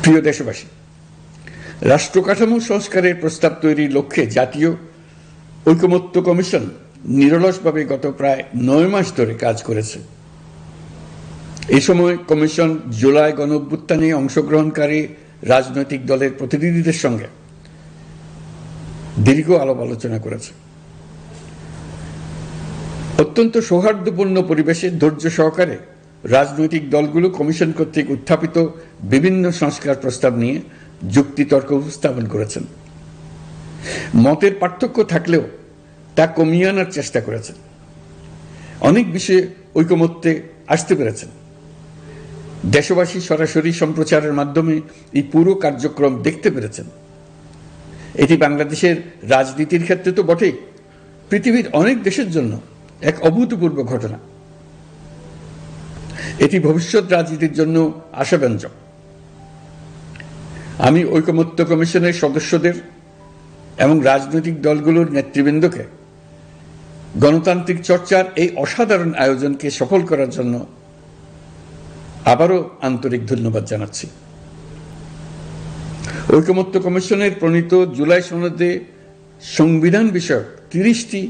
প্রিয় দেশবাসী, রাষ্ট্র কাঠামো সংস্কারের প্রস্তাব তৈরির লক্ষ্যে জাতীয় ঐকমত্য কমিশন নিরলসভাবে গত প্রায় 9 মাস ধরে কাজ করেছে। এই সময় কমিশন জুলাই গণঅভ্যুত্থানে অংশগ্রহণকারী রাজনৈতিক দলের প্রতিনিধিদের সঙ্গে দীর্ঘ আলাপ আলোচনা করেছে। অত্যন্ত সৌহার্দ্যপূর্ণ পরিবেশে ধৈর্য সহকারে রাজনৈতিক দলগুলো কমিশন কর্তৃক উত্থাপিত বিভিন্ন সংস্কার প্রস্তাব নিয়ে যুক্তিতর্ক উপস্থাপন করেছেন। মতের পার্থক্য থাকলেও তা কমিয়ে আনার চেষ্টা করেছেন। অনেক বিষয়ে ঐকমত্যে আসতে পেরেছেন। দেশবাসী সরাসরি সম্প্রচারের মাধ্যমে এই পুরো কার্যক্রম দেখতে পেরেছেন। এটি বাংলাদেশের রাজনীতির ক্ষেত্রে তো বটেই, পৃথিবীর অনেক দেশের জন্য এক অভূতপূর্ব ঘটনা। এটি ভবিষ্যৎ রাজনীতির জন্য আশাব্যঞ্জক। আমি ঐকমত্য কমিশনের সদস্যদের এবং রাজনৈতিক দলগুলোর নেতৃবৃন্দকে গণতান্ত্রিক চর্চার এই অসাধারণ আয়োজনকে সফল করার জন্য আবারও আন্তরিক ধন্যবাদ জানাচ্ছি। ঐকমত্য কমিশনের প্রণীত জুলাই সনদে সংবিধান বিষয়ক 30টি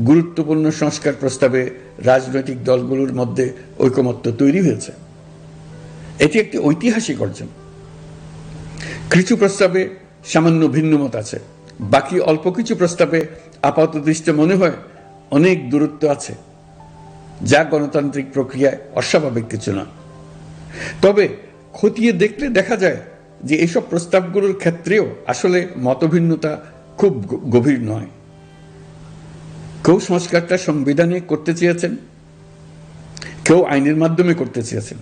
গুরুত্বপূর্ণ সংস্কার প্রস্তাবে রাজনৈতিক দলগুলোর মধ্যে ঐকমত্য তৈরি হয়েছে। এটি একটি ঐতিহাসিক অর্জন। কিছু প্রস্তাবে সামান্য ভিন্নমত আছে, বাকি অল্প কিছু প্রস্তাবে আপাতদৃষ্টে মনে হয় অনেক দূরত্ব আছে, যা গণতান্ত্রিক প্রক্রিয়ায় অস্বাভাবিক কিছু না। তবে খতিয়ে দেখলে দেখা যায় যে এইসব প্রস্তাবগুলোর ক্ষেত্রেও আসলে মতভিন্নতা খুব গভীর নয়। কেউ সংস্কারটা সংবিধানে করতে চেয়েছেন, কেউ আইনের মাধ্যমে করতে চেয়েছেন,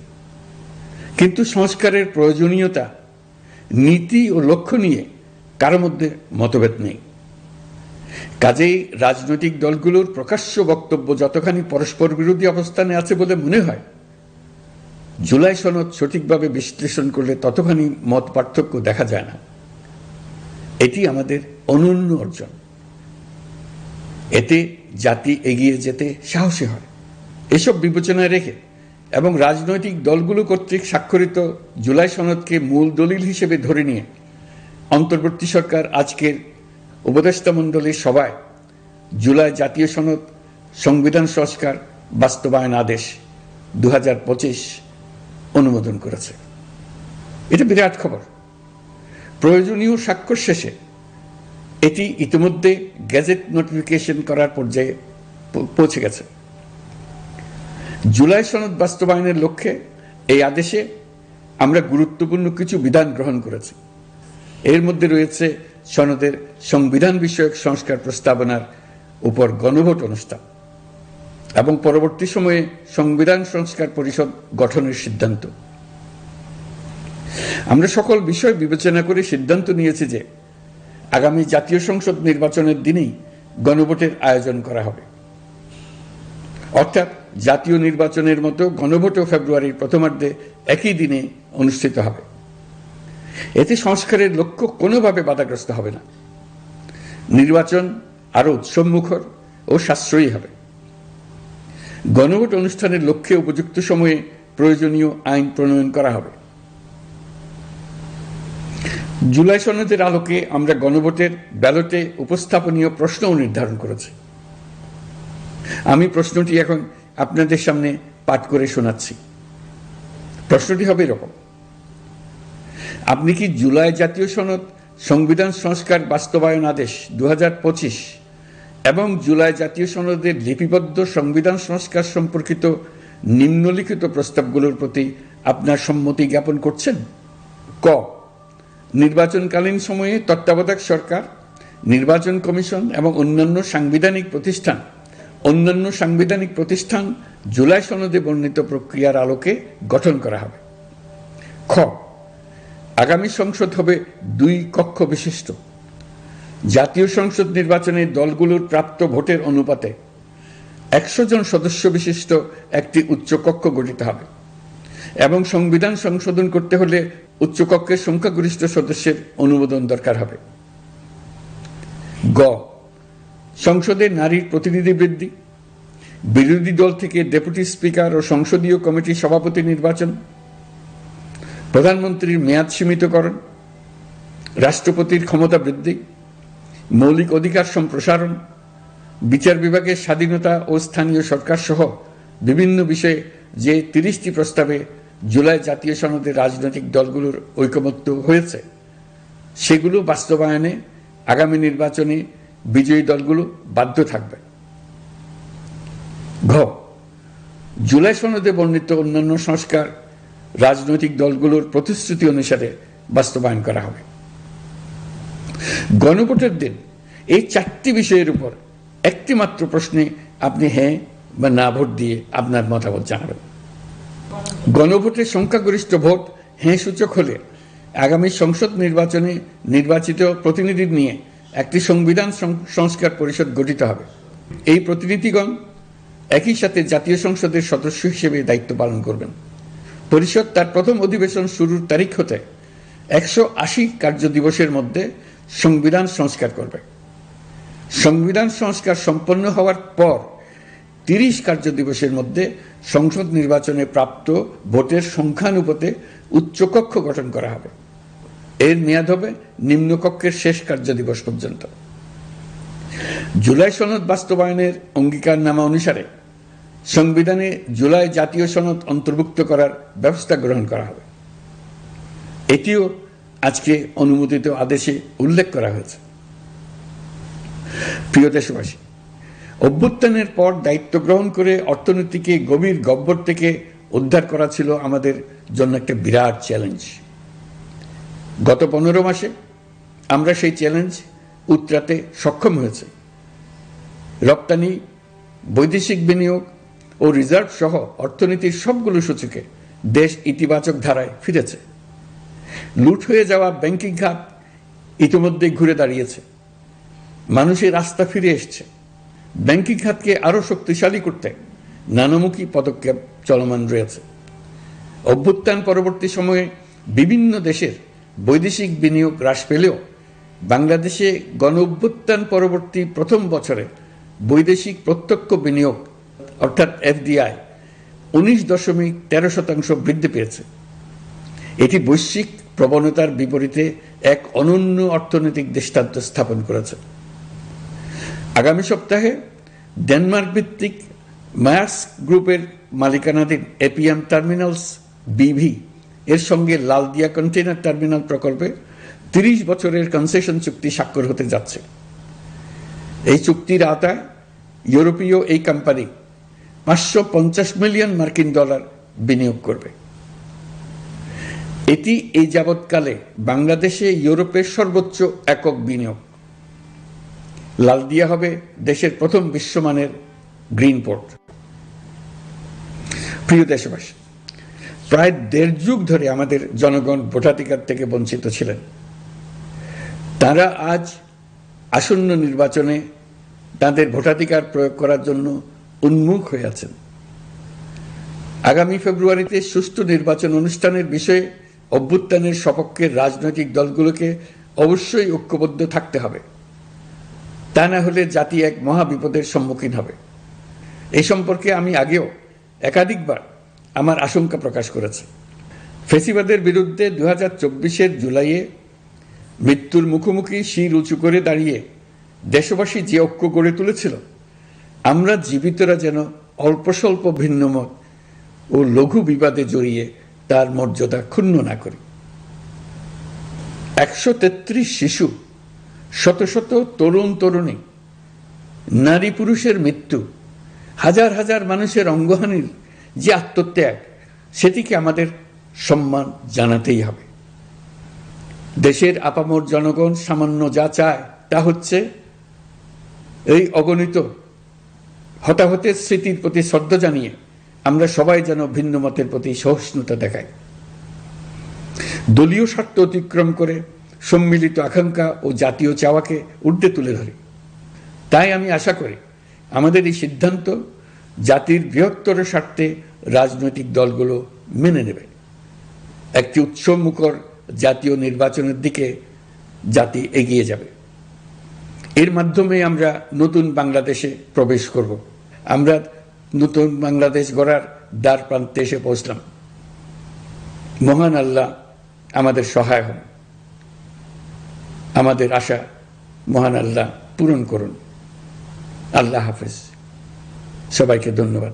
কিন্তু সংস্কারের প্রয়োজনীয়তা, নীতি ও লক্ষ্য নিয়ে কারো মধ্যে মতভেদ নেই। কাজেই রাজনৈতিক দলগুলোর প্রকাশ্য বক্তব্য যতখানি পরস্পর বিরোধী অবস্থানে আছে বলে মনে হয়, জুলাই সনদ সঠিকভাবে বিশ্লেষণ করলে ততখানি মত পার্থক্য দেখা যায় না। এটি আমাদের অনন্য অর্জন। এতে জাতি এগিয়ে যেতে সাহসী হয়। এসব বিবেচনায় রেখে এবং রাজনৈতিক দলগুলো কর্তৃক স্বাক্ষরিত জুলাই সনদকে মূল দলিল হিসেবে ধরে নিয়ে অন্তর্বর্তী সরকার আজকের উপদেষ্টা মণ্ডলীর সভায় জুলাই জাতীয় সনদ সংবিধান সংস্কার বাস্তবায়ন আদেশ 2025 অনুমোদন করেছে। এটা বিরাট খবর। প্রয়োজনীয় স্বাক্ষর শেষে এটি ইতিমধ্যে গেজেট নোটিফিকেশন করার পর্যায়ে পৌঁছে গেছে। জুলাই সনদ বাস্তবায়নের লক্ষ্যে এই আদেশে আমরা গুরুত্বপূর্ণ কিছু বিধান গ্রহণ করেছি। এর মধ্যে রয়েছে সনদের সংবিধান বিষয়ক সংস্কার প্রস্তাবনার উপর গণভোট অনুষ্ঠান এবং পরবর্তী সময়ে সংবিধান সংস্কার পরিষদ গঠনের সিদ্ধান্ত। আমরা সকল বিষয় বিবেচনা করে সিদ্ধান্ত নিয়েছি যে আগামী জাতীয় সংসদ নির্বাচনের দিনেই গণভোটের আয়োজন করা হবে। অর্থাৎ জাতীয় নির্বাচনের মতো গণভোটও ফেব্রুয়ারির প্রথমার্ধে একই দিনে অনুষ্ঠিত হবে। এতে সংস্কারের লক্ষ্য কোনোভাবে বাধাগ্রস্ত হবে না। নির্বাচন আরো উৎসবমুখর ও সাশ্রয়ী হবে। গণভোট অনুষ্ঠানের লক্ষ্যে উপযুক্ত সময়ে প্রয়োজনীয় আইন প্রণয়ন করা হবে। জুলাই সনদের আলোকে আমরা গণভোটের ব্যালটে উপস্থাপনীয় প্রশ্নও নির্ধারণ করেছি। আমি প্রশ্নটি এখন আপনাদের সামনে পাঠ করে শোনাচ্ছি। প্রশ্নটি হবে এরকম: আপনি কি জুলাই জাতীয় সনদ সংবিধান সংস্কার বাস্তবায়ন আদেশ 2025 এবং জুলাই জাতীয় সনদের লিপিবদ্ধ সংবিধান সংস্কার সম্পর্কিত নিম্নলিখিত প্রস্তাবগুলোর প্রতি আপনার সম্মতি জ্ঞাপন করছেন? ক, নির্বাচনকালীন সময়ে তত্ত্বাবধায়ক সরকার, নির্বাচন কমিশন এবং অন্যান্য সাংবিধানিক প্রতিষ্ঠান জুলাই সনদে বর্ণিত প্রক্রিয়ার আলোকে গঠন করা হবে। খ, আগামী সংসদ হবে 2 কক্ষ বিশিষ্ট। জাতীয় সংসদ নির্বাচনে দলগুলোর প্রাপ্ত ভোটের অনুপাতে 100 জন সদস্য বিশিষ্ট একটি উচ্চকক্ষ গঠিত হবে এবং সংবিধান সংশোধন করতে হলে উচ্চকক্ষের সংখ্যাগরিষ্ঠ সদস্যের অনুমোদন দরকার হবে। গ, সংসদে নারীর প্রতিনিধি বৃদ্ধি, বিরোধী দল থেকে ডেপুটি স্পিকার ও সংসদীয় কমিটির সভাপতি নির্বাচন, প্রধানমন্ত্রীর মেয়াদ সীমিতকরণ, রাষ্ট্রপতির ক্ষমতা বৃদ্ধি, মৌলিক অধিকার সম্প্রসারণ, বিচার বিভাগের স্বাধীনতা ও স্থানীয় সরকার সহ বিভিন্ন বিষয়ে যে 30টি প্রস্তাবে জুলাই জাতীয় সনদে রাজনৈতিক দলগুলোর ঐকমত্য হয়েছে, সেগুলো বাস্তবায়নে আগামী নির্বাচনে বিজয়ী দলগুলো বাধ্য থাকবে। ঘ, জুলাই সনদে বর্ণিত অন্যান্য সংস্কার রাজনৈতিক দলগুলোর প্রতিশ্রুতি অনুসারে বাস্তবায়ন করা হবে। গণভোটের দিন এই 4টি বিষয়ের উপর একটি মাত্র প্রশ্নে আপনি হ্যাঁ বা না ভোট দিয়ে আপনার মতামত জানাবেন। গণভোটের সংখ্যাগরিষ্ঠ ভোট হ্যাঁ সূচক হলে আগামী সংসদ নির্বাচনে নির্বাচিত প্রতিনিধি নিয়ে একটি সংবিধান সংস্কার পরিষদ গঠিত হবে। এই প্রতিনিধিগণ একই সাথে জাতীয় সংসদের সদস্য হিসেবে দায়িত্ব পালন করবেন। পরিষদ তার প্রথম অধিবেশন শুরুর তারিখ হতে 180 কার্যদিবসের মধ্যে সংবিধান সংস্কার করবে। সংবিধান সংস্কার সম্পন্ন হওয়ার পর 30 কার্যদিবসের মধ্যে সংসদ নির্বাচনে প্রাপ্ত ভোটের সংখ্যানুপাতে উচ্চকক্ষ গঠন করা হবে। এর মেয়াদ হবে নিম্নকক্ষের শেষ কার্যদিবস পর্যন্ত। জুলাই সনদ বাস্তবায়নের অঙ্গীকারনামা অনুসারে সংবিধানে জুলাই জাতীয় সনদ অন্তর্ভুক্ত করার ব্যবস্থা গ্রহণ করা হবে। এটিও আজকে অনুমোদিত আদেশে উল্লেখ করা হয়েছে। প্রিয় দেশবাসী, অভ্যুত্থানের পর দায়িত্ব গ্রহণ করে অর্থনীতিকে গভীর গহ্বর থেকে উদ্ধার করা ছিল আমাদের জন্য একটা বিরাট চ্যালেঞ্জ। গত 15 মাসে আমরা সেই চ্যালেঞ্জ উতরাতে সক্ষম হয়েছে। রপ্তানি, বৈদেশিক বিনিয়োগ ও রিজার্ভ সহ অর্থনীতির সবগুলো সূচকে দেশ ইতিবাচক ধারায় ফিরেছে। লুট হয়ে যাওয়া ব্যাংকিং খাত ইতিমধ্যে ঘুরে দাঁড়িয়েছে। মানুষের আস্থা ফিরে এসছে। ব্যাংকিং খাতকে আরো শক্তিশালী করতে নানামুখী পদক্ষেপ চলমান রয়েছে। অভ্যুত্থান পরবর্তী সময়ে বিভিন্ন দেশের বৈদেশিক বিনিয়োগ হ্রাস পেলেও বাংলাদেশে গণ অভ্যুত্থান পরবর্তী প্রথম বছরে বৈদেশিক প্রত্যক্ষ বিনিয়োগ অর্থাৎ এফডিআই 19.13% বৃদ্ধি পেয়েছে। এটি বৈশ্বিক প্রবণতার বিপরীতে এক অনন্য অর্থনৈতিক দৃষ্টান্ত স্থাপন করেছে। আগামী সপ্তাহে ডেনমার্ক ভিত্তিক মায়ার্স গ্রুপের মালিকানাধীন এপিএম টার্মিনালস বিভি এর সঙ্গে লালদিয়া কন্টেইনার টার্মিনাল প্রকল্পে 30 বছরের কনসেশন চুক্তি স্বাক্ষর হতে যাচ্ছে। এই চুক্তির আওতায় ইউরোপীয় এই কোম্পানি $550 মিলিয়ন বিনিয়োগ করবে। এটি এই যাবৎকালে বাংলাদেশে ইউরোপের সর্বোচ্চ একক বিনিয়োগ। লালদিয়া হবে দেশের প্রথম বিশ্বমানের গ্রিন পোর্ট। প্রিয় দেশবাসী, প্রায় 1.5 যুগ ধরে আমাদের জনগণ ভোটাধিকার থেকে বঞ্চিত ছিলেন। তারা আজ আসন্ন নির্বাচনে তাদের ভোটাধিকার প্রয়োগ করার জন্য উন্মুখ হয়ে আছেন। আগামী ফেব্রুয়ারিতে সুষ্ঠু নির্বাচন অনুষ্ঠানের বিষয়ে অভ্যুত্থানের সপক্ষের রাজনৈতিক দলগুলোকে অবশ্যই ঐক্যবদ্ধ থাকতে হবে। তা না হলে জাতি এক মহাবিপদের সম্মুখীন হবে। এই সম্পর্কে আমি আগেও একাধিকবার আমার আশঙ্কা প্রকাশ করেছি। ফ্যাসিবাদের বিরুদ্ধে 2024 জুলাইয়ে মৃত্যুর মুখোমুখি শির উঁচু করে দাঁড়িয়ে দেশবাসী যে ঐক্য গড়ে তুলেছিল, আমরা জীবিতরা যেন অল্প স্বল্প ভিন্নমত ও লঘু বিবাদে জড়িয়ে তার মর্যাদা ক্ষুণ্ণ না করি। 133 শিশু, শত শত তরুণ তরুণী, নারী পুরুষের মৃত্যু, হাজার হাজার মানুষের অঙ্গহানির যে আত্মত্যাগ, সেটিকে আমাদের সম্মান জানাতেই হবে। দেশের আপামর জনগণ সামান্য যা চায় তা হচ্ছে এই অগণিত হতাহতের স্মৃতির প্রতি শ্রদ্ধা জানিয়ে আমরা সবাই যেন ভিন্ন মতের প্রতি সহিষ্ণুতা দেখাই। দলীয় স্বার্থ অতিক্রম করে সম্মিলিত আকাঙ্ক্ষা ও জাতীয় চাওয়াকে ঊর্ধ্বে তুলে ধরি। তাই আমি আশা করি আমাদের এই সিদ্ধান্ত জাতির বৃহত্তর স্বার্থে রাজনৈতিক দলগুলো মেনে নেবে। একটি উৎসবমুখর জাতীয় নির্বাচনের দিকে জাতি এগিয়ে যাবে। এর মাধ্যমে আমরা নতুন বাংলাদেশে প্রবেশ করব। আমরা নতুন বাংলাদেশ গড়ার দ্বার প্রান্তে এসে পৌঁছলাম। মহান আল্লাহ আমাদের সহায় হন, আমাদের আশা মহান আল্লাহ পূরণ করুন। আল্লাহ হাফেজ, সবাইকে ধন্যবাদ।